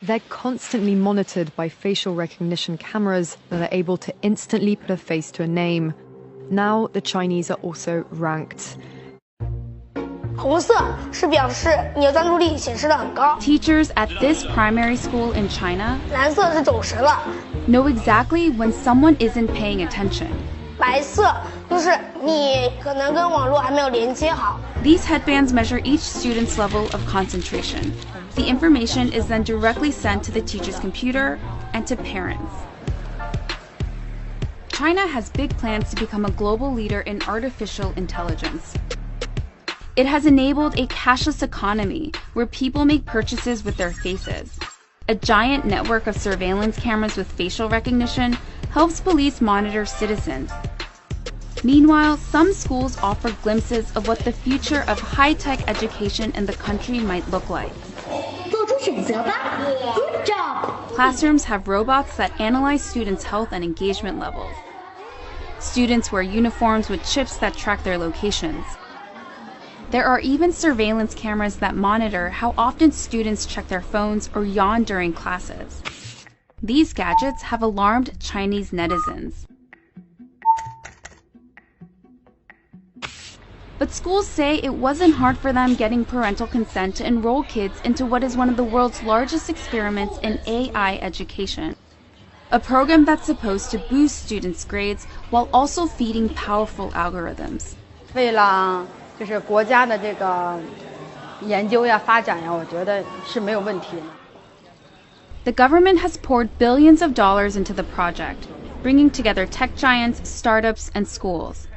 They're constantly monitored by facial recognition cameras that are able to instantly put a face to a name. Now the Chinese are also ranked. 红色是表示你的专注力显示得很高。 Teachers at this primary school in China 蓝色是走神了。 know exactly when someone isn't paying attention. 白色就是你可能跟网络还没有连接好。 These headbands measure each student's level of concentration. The information is then directly sent to the teacher's computer and to parents. China has big plans to become a global leader in artificial intelligence. It has enabled a cashless economy where people make purchases with their faces. A giant network of surveillance cameras with facial recognition helps police monitor citizens. Meanwhile, some schools offer glimpses of what the future of high-tech education in the country might look like. Good job. Classrooms have robots that analyze students' health and engagement levels. Students wear uniforms with chips that track their locations. There are even surveillance cameras that monitor how often students check their phones or yawn during classes. These gadgets have alarmed Chinese netizens. But schools say it wasn't hard for them getting parental consent to enroll kids into what is one of the world's largest experiments in AI education. A program that's supposed to boost students' grades while also feeding powerful algorithms. 为了就是国家的这个研究呀、发展呀，我觉得是没有问题的。 The government has poured billions of dollars into the project, bringing together tech giants, startups, and schools.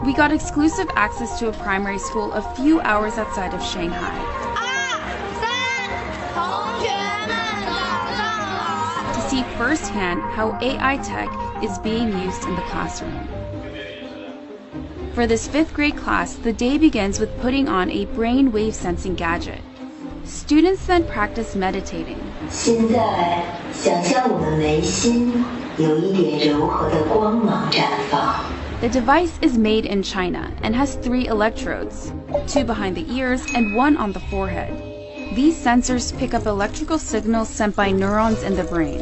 We got exclusive access to a primary school a few hours outside of Shanghai. To see firsthand how AI tech is being used in the classroom. For this 5th grade class, the day begins with putting on a brainwave sensing gadget. Students then practice meditating. 现在想象我们眉心有一点柔和的光芒绽放。 The device is made in China and has 3 electrodes, 2 behind the ears and 1 on the forehead. These sensors pick up electrical signals sent by neurons in the brain.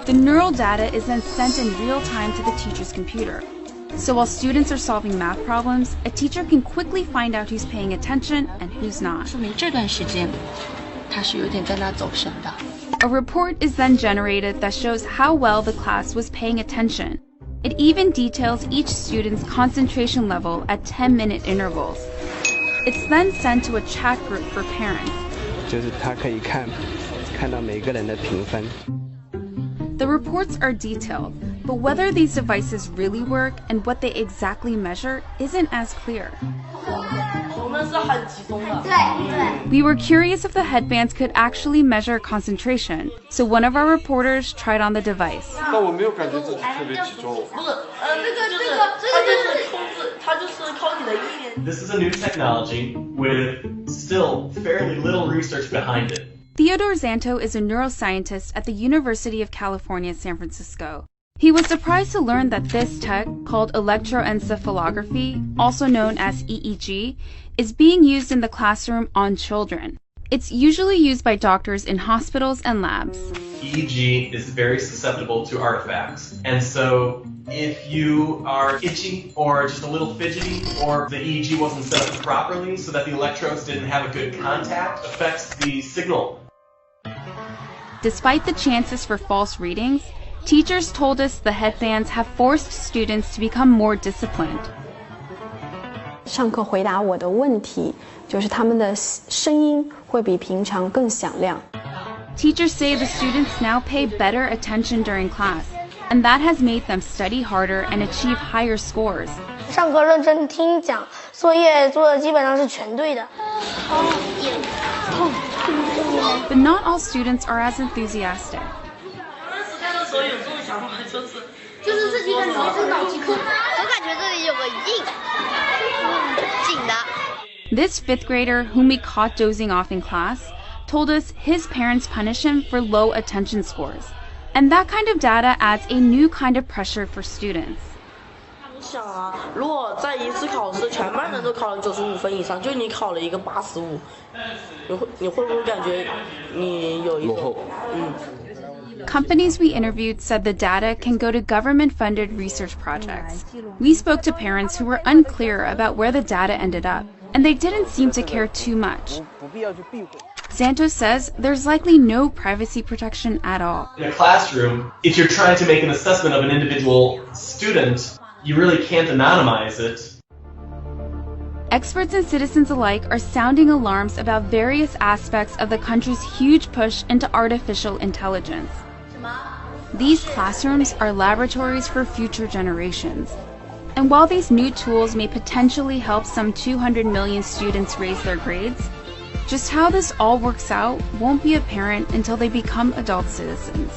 The neural data is then sent in real time to the teacher's computer. So while students are solving math problems, a teacher can quickly find out who's paying attention and who's not. 说明这段时间他是有点在那走神的。 A report is then generated that shows how well the class was paying attention. It even details each student's concentration level at 10-minute intervals. It's then sent to a chat group for parents. 就是他可以看到每个人的评分。 The reports are detailed, but whether these devices really work and what they exactly measure isn't as clear. We were curious if the headbands could actually measure concentration, so one of our reporters tried on the device. This is a new technology with still fairly little research behind it. Theodore Zanto is a neuroscientist at the University of California, San Francisco. He was surprised to learn that this tech, called electroencephalography, also known as EEG, is being used in the classroom on children. It's usually used by doctors in hospitals and labs. EEG is very susceptible to artifacts, and so if you are itchy or just a little fidgety, or the EEG wasn't set up properly so that the electrodes didn't have a good contact, affects the signal. Despite the chances for false readings, teachers told us the headbands have forced students to become more disciplined. 上课回答我的问题，就是他们的声音会比平常更响亮。 Teachers say the students now pay better attention during class, and that has made them study harder and achieve higher scores. 上课认真听讲，作业做的基本上是全对的。 But not all students are as enthusiastic. This 5th grader, whom we caught dozing off in class, told us his parents punish him for low attention scores. And that kind of data adds a new kind of pressure for students. 想啊，如果在一次考试全班人都考了95分以上，就你考了一个85，你会不会感觉你有一种Companies we interviewed said the data can go to government-funded research projects. We spoke to parents who were unclear about where the data ended up, and they didn't seem to care too much. Santos says there's likely no privacy protection at all. In a classroom, if you're trying to make an assessment of an individual student, you really can't anonymize it. Experts and citizens alike are sounding alarms about various aspects of the country's huge push into artificial intelligence. These classrooms are laboratories for future generations. And while these new tools may potentially help some 200 million students raise their grades, just how this all works out won't be apparent until they become adult citizens.